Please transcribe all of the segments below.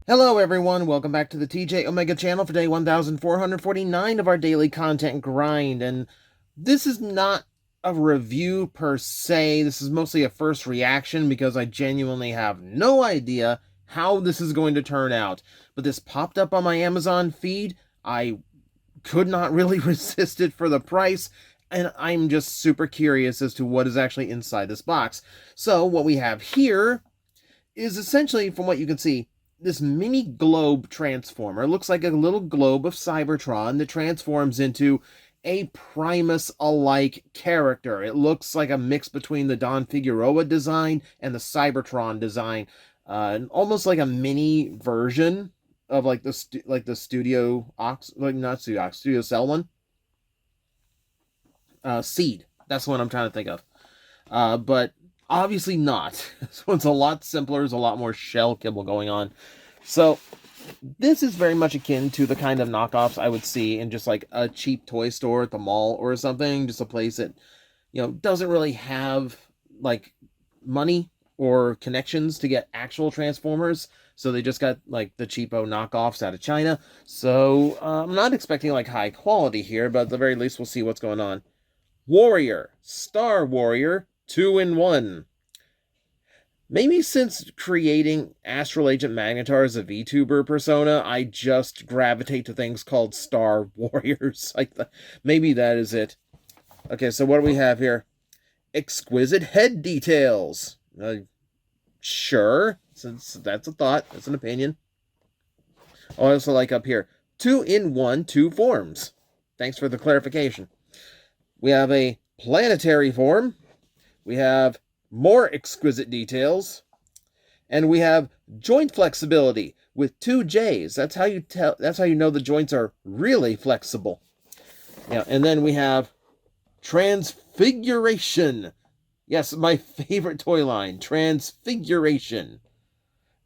Hello everyone, welcome back to the TJOmega channel for day 1449 of our daily content grind, and this is not a review per se, this is mostly a first reaction because I genuinely have no idea how this is going to turn out, but this popped up on my Amazon feed, I could not really resist it for the price, and I'm just super curious as to what is actually inside this box. So what we have here is essentially, from what you can see, this mini globe transformer. It looks like a little globe of Cybertron that transforms into a Primus-alike character. It looks like a mix between the Don Figueroa design and the Cybertron design. Almost like a mini version of like the Studio Ox, like not Studio Ox, Studio Cell one. Seed. That's what I'm trying to think of. But obviously not. This one's a lot simpler. There's a lot more shell kibble going on. So this is very much akin to the kind of knockoffs I would see in just like a cheap toy store at the mall or something. Just a place that, doesn't really have like money or connections to get actual Transformers. So they just got like the cheapo knockoffs out of China. So I'm not expecting like high quality here, but at the very least we'll see what's going on. Warrior, Star Warrior, 2-in-1. Maybe since creating Astral Agent Magnetar as a VTuber persona, I just gravitate to things called Star Warriors. Maybe that is it. Okay, so what do we have here? Exquisite head details. Sure, since that's a thought, that's an opinion. I also like up here, 2-in-1, 2 forms. Thanks for the clarification. We have a planetary form. We have more exquisite details, and we have joint flexibility with 2 J's. That's how you know the joints are really flexible. Yeah, and then we have Transfiguration. Yes, my favorite toy line, Transfiguration.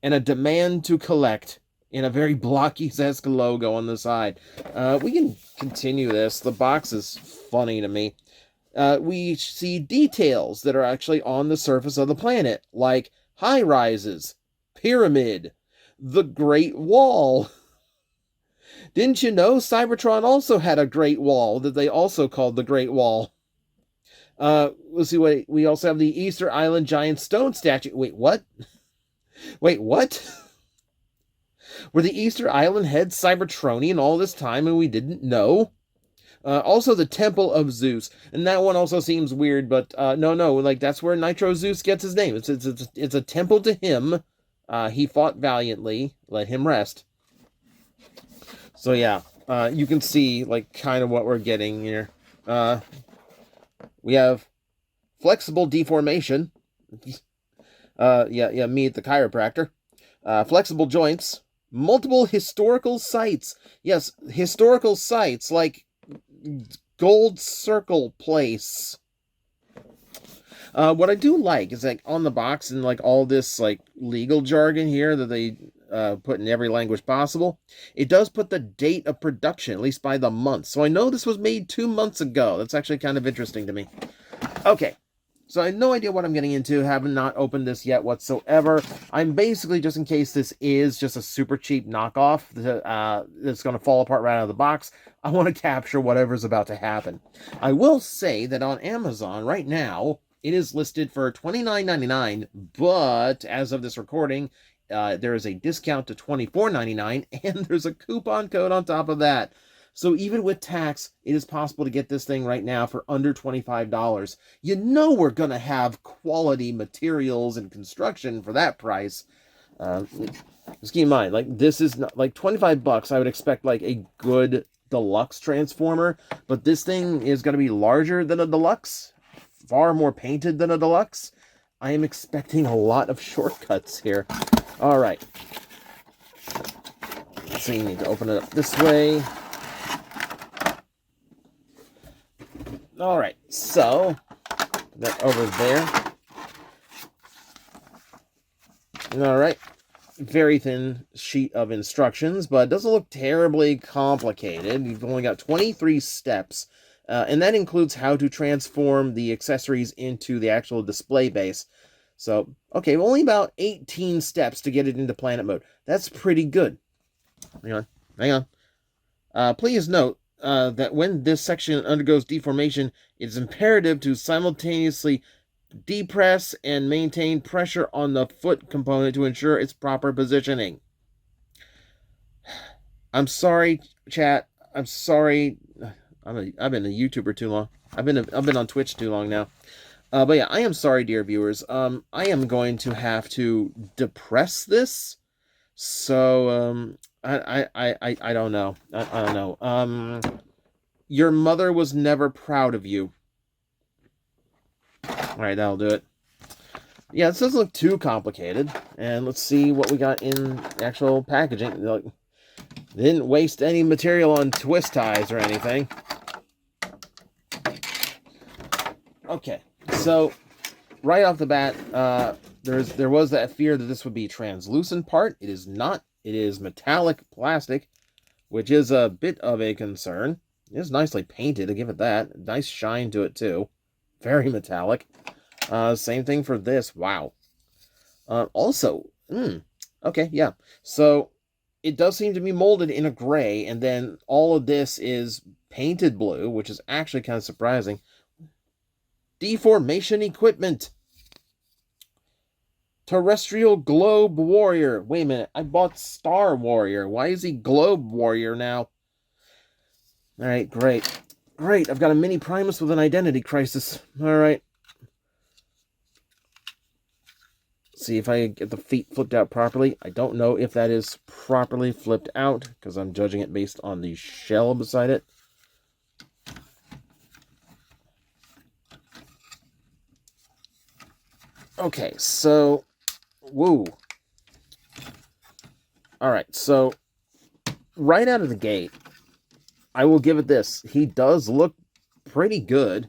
And a demand to collect in a very Blockies-esque logo on the side. We can continue this. The box is funny to me. We see details that are actually on the surface of the planet, like high rises, pyramid, the Great Wall. Didn't you know Cybertron also had a Great Wall that they also called the Great Wall? Let's see, wait, we also have the Easter Island giant stone statue. Wait, what? Wait, what? Were the Easter Island heads Cybertronian all this time and we didn't know? Also the Temple of Zeus, and that one also seems weird, but no, like that's where Nitro Zeus gets his name. It's a temple to him. He fought valiantly. Let him rest. So yeah, you can see like kind of what we're getting here. We have flexible deformation. Yeah, me at the chiropractor. Flexible joints. Multiple historical sites. Yes, historical sites like Gold Circle Place. What I do like is like on the box and like all this like legal jargon here that they put in every language possible, it does put the date of production, at least by the month. So I know this was made 2 months ago. That's actually kind of interesting to me. Okay. So I have no idea what I'm getting into, have not opened this yet whatsoever. I'm basically, just in case this is just a super cheap knockoff that's going to fall apart right out of the box, I want to capture whatever's about to happen. I will say that on Amazon right now, it is listed for $29.99, but as of this recording, there is a discount to $24.99, and there's a coupon code on top of that. So even with tax, it is possible to get this thing right now for under $25. You know we're going to have quality materials and construction for that price. Just keep in mind, like this is not like $25. I would expect like a good deluxe transformer, but this thing is going to be larger than a deluxe, far more painted than a deluxe. I am expecting a lot of shortcuts here. All right. So you need to open it up this way. All right, so that over there. All right, very thin sheet of instructions, but it doesn't look terribly complicated. You've only got 23 steps, and that includes how to transform the accessories into the actual display base. So, okay, only about 18 steps to get it into planet mode. That's pretty good. Hang on. Please note that when this section undergoes deformation, it is imperative to simultaneously depress and maintain pressure on the foot component to ensure its proper positioning. I'm sorry, chat. I'm sorry. I've been a YouTuber too long. I've been on Twitch too long now. But yeah, I am sorry, dear viewers. I am going to have to depress this. So I don't know. I don't know. Your mother was never proud of you. All right, that'll do it. Yeah, this doesn't look too complicated. And let's see what we got in actual packaging. They didn't waste any material on twist ties or anything. Okay, so right off the bat, there was that fear that this would be translucent part. It is not. It is metallic plastic, which is a bit of a concern. It is nicely painted, to give it that. Nice shine to it, too. Very metallic. Same thing for this. Wow. Also, okay, yeah. So, it does seem to be molded in a gray, and then all of this is painted blue, which is actually kind of surprising. Deformation equipment. Terrestrial Globe Warrior. Wait a minute, I bought Star Warrior. Why is he Globe Warrior now? Alright, great. Great, I've got a mini Primus with an identity crisis. Alright. See if I get the feet flipped out properly. I don't know if that is properly flipped out, because I'm judging it based on the shell beside it. Okay, so... Woo. Alright, so... Right out of the gate, I will give it this. He does look pretty good.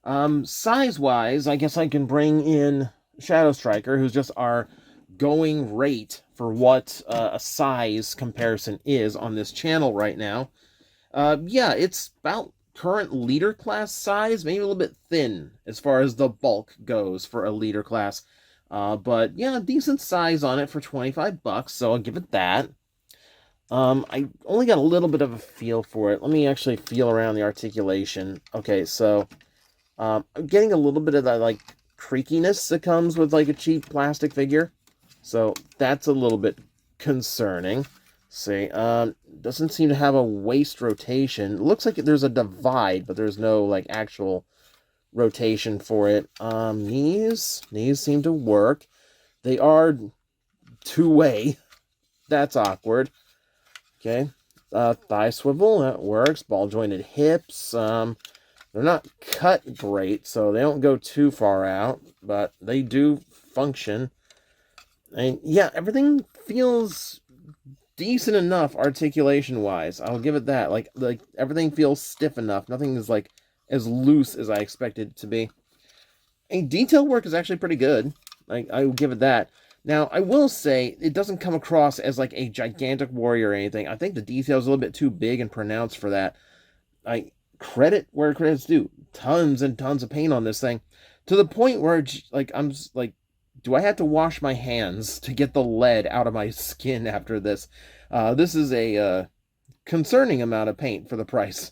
Size-wise, I guess I can bring in Shadow Striker, who's just our going rate for what a size comparison is on this channel right now. Yeah, it's about current leader class size, maybe a little bit thin as far as the bulk goes for a leader class. But yeah, decent size on it for 25 bucks, so I'll give it that. I only got a little bit of a feel for it. Let me actually feel around the articulation. Okay, so I'm getting a little bit of that like creakiness that comes with like a cheap plastic figure. So that's a little bit concerning. See, doesn't seem to have a waist rotation. It looks like there's a divide, but there's no like actual rotation for it. Knees seem to work. They are two-way. That's awkward. Okay, thigh swivel, that works. Ball jointed hips. They're not cut great, so they don't go too far out, but they do function. And yeah, everything feels decent enough articulation-wise. I'll give it that. Like everything feels stiff enough. Nothing is like as loose as I expected it to be. And detail work is actually pretty good. Like I will give it that. Now, I will say, it doesn't come across as like a gigantic warrior or anything. I think the detail is a little bit too big and pronounced for that. I credit where credit's due. Tons and tons of paint on this thing. To the point where, like, I'm just, like, do I have to wash my hands to get the lead out of my skin after this? This is a concerning amount of paint for the price.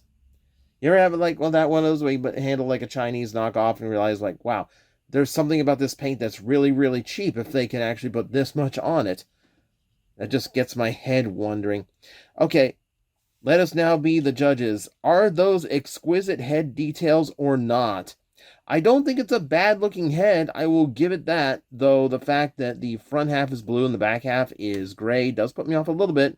You ever have it like, well, that one of those where you handle like a Chinese knockoff and realize, like, wow, there's something about this paint that's really, really cheap if they can actually put this much on it. That just gets my head wondering. Okay, let us now be the judges. Are those exquisite head details or not? I don't think it's a bad-looking head. I will give it that, though the fact that the front half is blue and the back half is gray does put me off a little bit.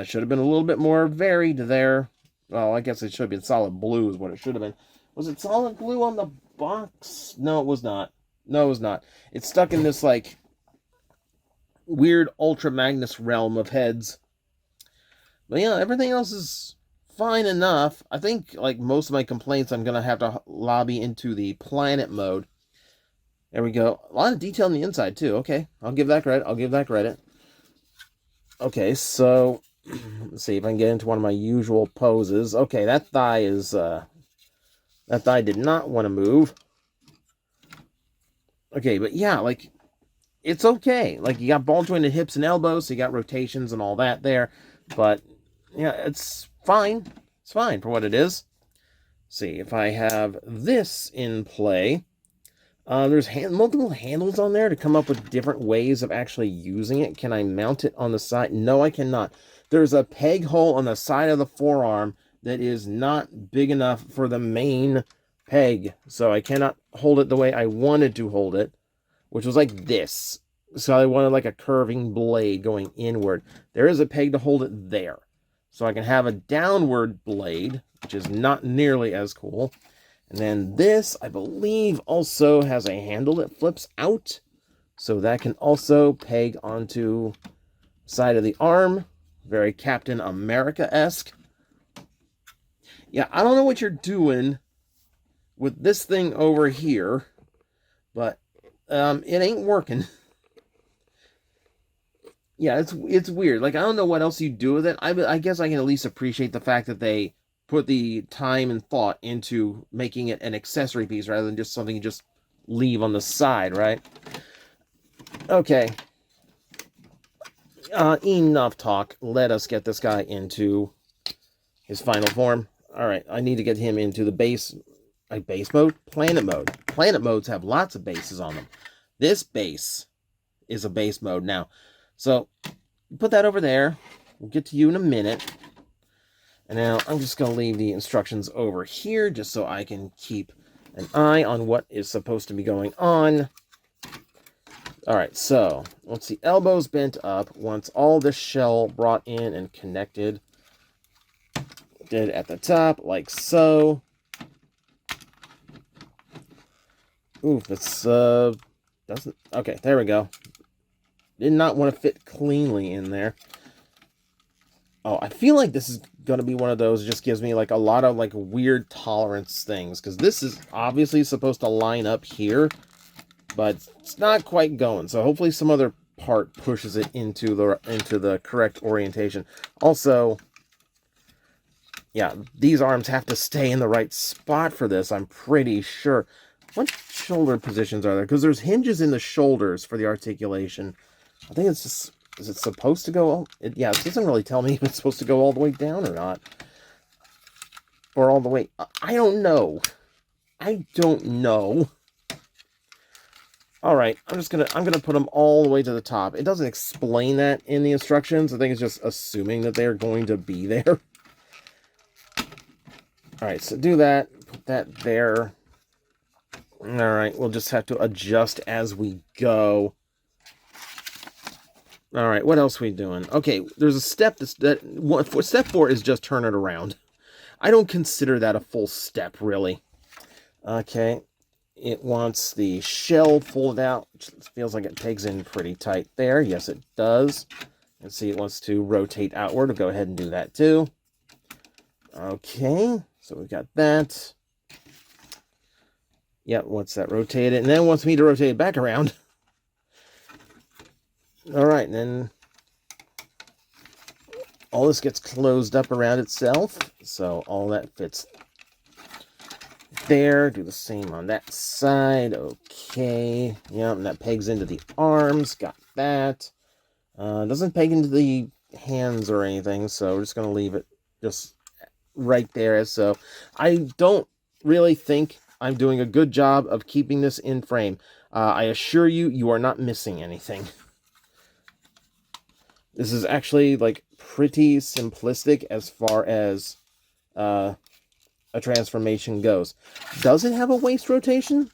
Should have been a little bit more varied there. Well, I guess it should have been solid blue is what it should have been. Was it solid blue on the box? No, it was not. No, it was not. It's stuck in this, like, weird Ultra Magnus realm of heads. But yeah, everything else is fine enough. I think, like, most of my complaints I'm going to have to lobby into the planet mode. There we go. A lot of detail on the inside, too. Okay, I'll give that credit. I'll give that credit. Okay, so let's see if I can get into one of my usual poses. Okay, that thigh is... that thigh did not want to move. Okay, but yeah, like, it's okay. Like, you got ball jointed hips and elbows, so you got rotations and all that there. But, yeah, it's fine. It's fine for what it is. See, if I have this in play, there's multiple handles on there to come up with different ways of actually using it. Can I mount it on the side? No, I cannot. There's a peg hole on the side of the forearm that is not big enough for the main peg, so I cannot hold it the way I wanted to hold it, which was like this. So I wanted like a curving blade going inward. There is a peg to hold it there. So I can have a downward blade, which is not nearly as cool. And then this, I believe, also has a handle that flips out. So that can also peg onto the side of the arm. Very Captain America-esque. Yeah, I don't know what you're doing with this thing over here, but it ain't working. Yeah, it's weird. Like, I don't know what else you do with it. I guess I can at least appreciate the fact that they put the time and thought into making it an accessory piece rather than just something you just leave on the side, right? Okay. Enough talk. Let us get this guy into his final form. All right, I need to get him into the base mode? Planet mode. Planet modes have lots of bases on them. This base is a base mode now. So, put that over there. We'll get to you in a minute. And now I'm just going to leave the instructions over here just so I can keep an eye on what is supposed to be going on. Alright, so once the elbow's bent up, once all the shell brought in and connected, did at the top, like so. Ooh, that's, doesn't, okay, there we go. Did not want to fit cleanly in there. Oh, I feel like this is going to be one of those, just gives me like a lot of like weird tolerance things, because this is obviously supposed to line up here, but it's not quite going. So hopefully some other part pushes it into the correct orientation. Also, yeah, these arms have to stay in the right spot for this, I'm pretty sure. What shoulder positions are there? Because there's hinges in the shoulders for the articulation. I think it's just... Is it supposed to go... yeah, it doesn't really tell me if it's supposed to go all the way down or not. Or all the way... I don't know. I don't know. Alright, I'm gonna put them all the way to the top. It doesn't explain that in the instructions. I think it's just assuming that they're going to be there. Alright, so do that. Put that there. Alright, we'll just have to adjust as we go. Alright, what else are we doing? Okay, there's a step step 4 is just turn it around. I don't consider that a full step, really. Okay, it wants the shell folded out, which feels like it pegs in pretty tight there. Yes, it does. And see, it wants to rotate outward. We'll go ahead and do that too. Okay, so we've got that. Yep, wants that rotated, and then wants me to rotate it back around. Alright, and then all this gets closed up around itself, so all that fits there. Do the same on that side. Okay, yeah, and that pegs into the arms. Got that. Doesn't peg into the hands or anything, so we're just going to leave it just right there. So I don't really think I'm doing a good job of keeping this in frame. I assure you, you are not missing anything. This is actually, like, pretty simplistic as far as a transformation goes. Does it have a waist rotation?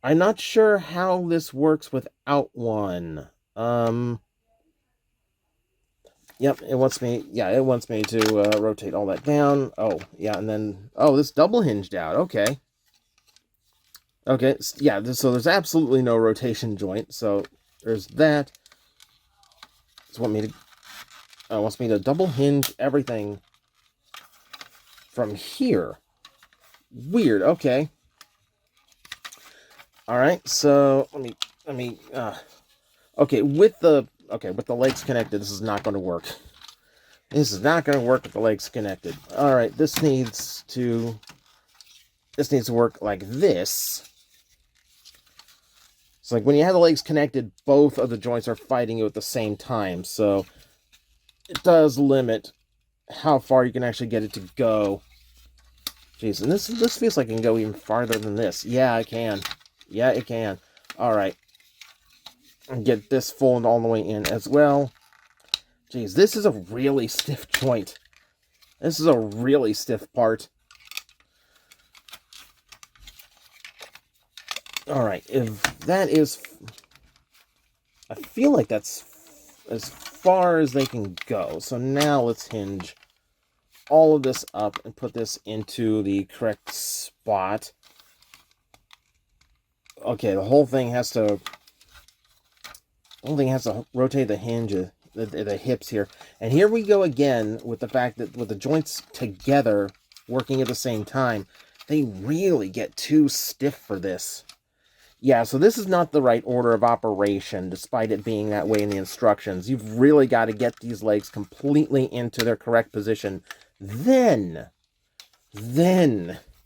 I'm not sure how this works without one. Yep, it wants me to rotate all that down. Oh, yeah, and then, oh, this double hinged out. Okay. Okay, yeah, so there's absolutely no rotation joint, so there's that. It wants me to double hinge everything from here. Weird. Okay. All right. So let me. Okay, with the legs connected, this is not going to work. This is not going to work with the legs connected. All right. This needs to work like this. It's like when you have the legs connected, both of the joints are fighting you at the same time. So it does limit how far you can actually get it to go. Jeez, and this feels like it can go even farther than this. Yeah, it can. Yeah, it can. All right. And get this folded all the way in as well. Jeez, this is a really stiff joint. This is a really stiff part. All right, if that is... I feel like that's as far as they can go. So now let's hinge all of this up and put this into the correct spot. Okay, the whole thing has to rotate the hinge, the hips here. And here we go again with the fact that with the joints together working at the same time, they really get too stiff for this. Yeah, so this is not the right order of operation, despite it being that way in the instructions. You've really got to get these legs completely into their correct position. Then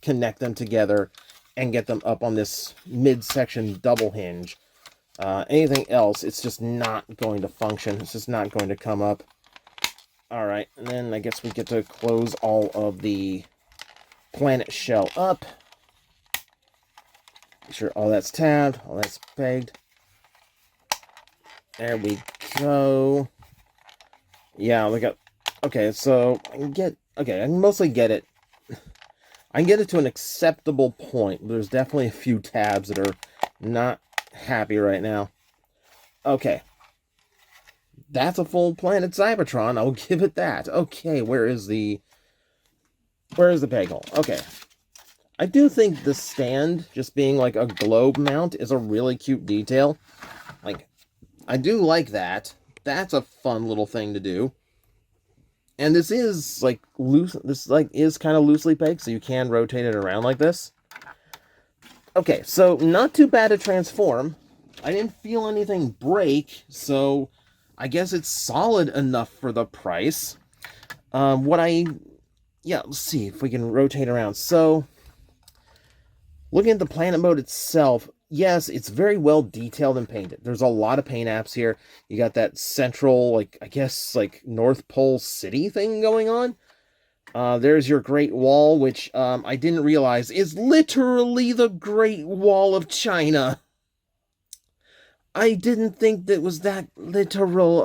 connect them together and get them up on this midsection double hinge. Anything else, it's just not going to function. It's just not going to come up. All right, and then I guess we get to close all of the planet shell up. Make sure all that's tabbed, all that's pegged. There we go. Yeah, look at... Okay, so I can mostly get it. I can get it to an acceptable point. There's definitely a few tabs that are not happy right now. Okay. That's a full planet Cybertron, I'll give it that. Okay, where is the peg hole? Okay. I do think the stand, just being like a globe mount, is a really cute detail. Like, I do like that. That's a fun little thing to do. And this is, like, loose. This, like, is kind of loosely pegged, so you can rotate it around like this. Okay, so not too bad to transform. I didn't feel anything break, so I guess it's solid enough for the price. Yeah, let's see if we can rotate around. So... looking at the planet mode itself, yes, it's very well detailed and painted. There's a lot of paint apps here. You got that central, like, I guess, like, North Pole City thing going on. There's your Great Wall, which I didn't realize is literally the Great Wall of China. I didn't think that was that literal.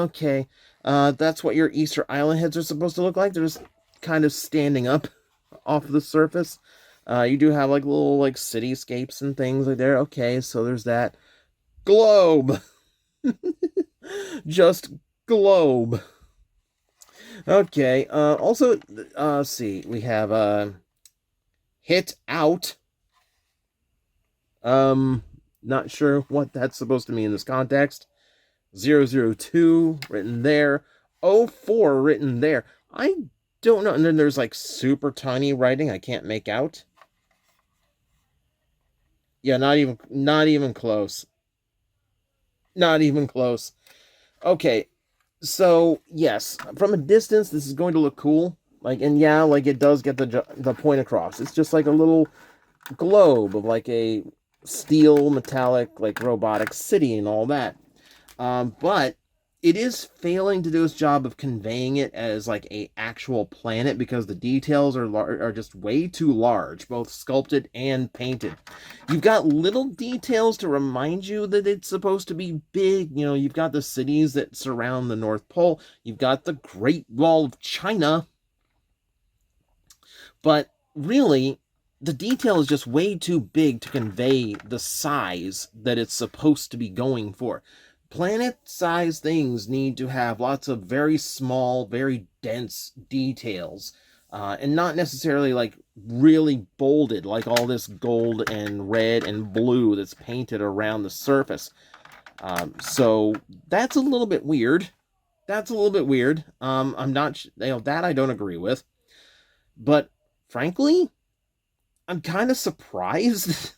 Okay. That's what your Easter Island heads are supposed to look like. They're just kind of standing up off the surface. You do have, like, little, like, cityscapes and things like there. Okay, so there's that. Globe! Just globe. Okay, also, let's see. We have, hit out. Not sure what that's supposed to mean in this context. 002 written there. 04 written there. I don't know. And then there's, like, super tiny writing I can't make out. Yeah, not even close. Not even close. Okay, so yes, from a distance, this is going to look cool. Like, and yeah, like, it does get the point across. It's just like a little globe of, like, a steel, metallic, like, robotic city and all that. But it is failing to do its job of conveying it as, like, a actual planet, because the details are just way too large, both sculpted and painted. You've got little details to remind you that it's supposed to be big. You know, you've got the cities that surround the North Pole. You've got the Great Wall of China. But really, the detail is just way too big to convey the size that it's supposed to be going for. Planet-sized things need to have lots of very small, very dense details, and not necessarily, like, really bolded, like all this gold and red and blue that's painted around the surface. So that's a little bit weird. That's a little bit weird. I'm not, that I don't agree with. But frankly, I'm kind of surprised.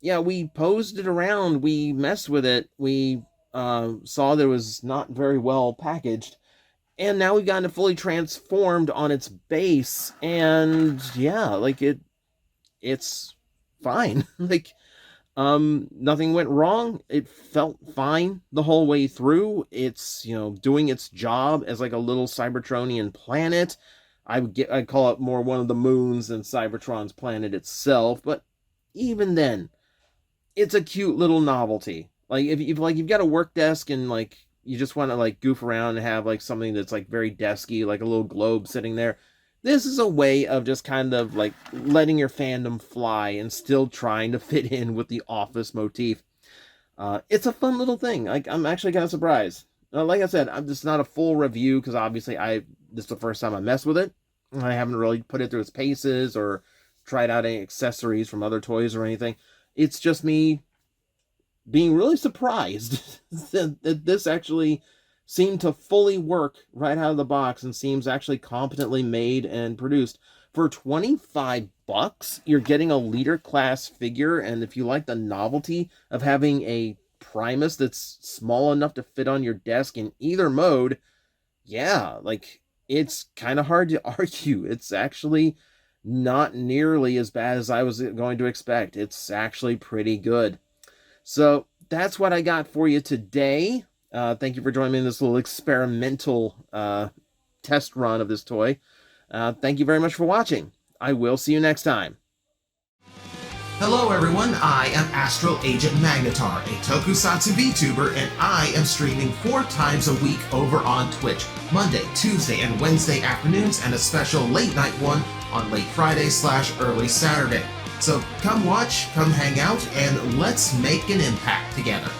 Yeah, we posed it around, we messed with it, we saw that it was not very well packaged, and now we've gotten it fully transformed on its base, and yeah, like, it's fine. Like, Nothing went wrong. It felt fine the whole way through. It's, doing its job as like a little Cybertronian planet. I'd call it more one of the moons than Cybertron's planet itself, but even then, it's a cute little novelty. Like if you've got a work desk and like you just want to like goof around and have like something that's like very desky, like a little globe sitting there. This is a way of just kind of like letting your fandom fly and still trying to fit in with the Office motif. It's a fun little thing. Like I'm actually kind of surprised. Like I said, I'm just not a full review because obviously this is the first time I messed with it. I haven't really put it through its paces or tried out any accessories from other toys or anything. It's just me being really surprised that this actually seemed to fully work right out of the box and seems actually competently made and produced. For $25, you're getting a leader class figure, and if you like the novelty of having a Primus that's small enough to fit on your desk in either mode, yeah, like, it's kind of hard to argue. It's actually not nearly as bad as I was going to expect. It's actually pretty good. So that's what I got for you today. Thank you for joining me in this little experimental test run of this toy. Thank you very much for watching. I will see you next time. Hello everyone, I am Astral Agent Magnetar, a Tokusatsu VTuber, and I am streaming 4 times a week over on Twitch, Monday, Tuesday, and Wednesday afternoons, and a special late night one on late Friday/early Saturday. So come watch, come hang out, and let's make an impact together.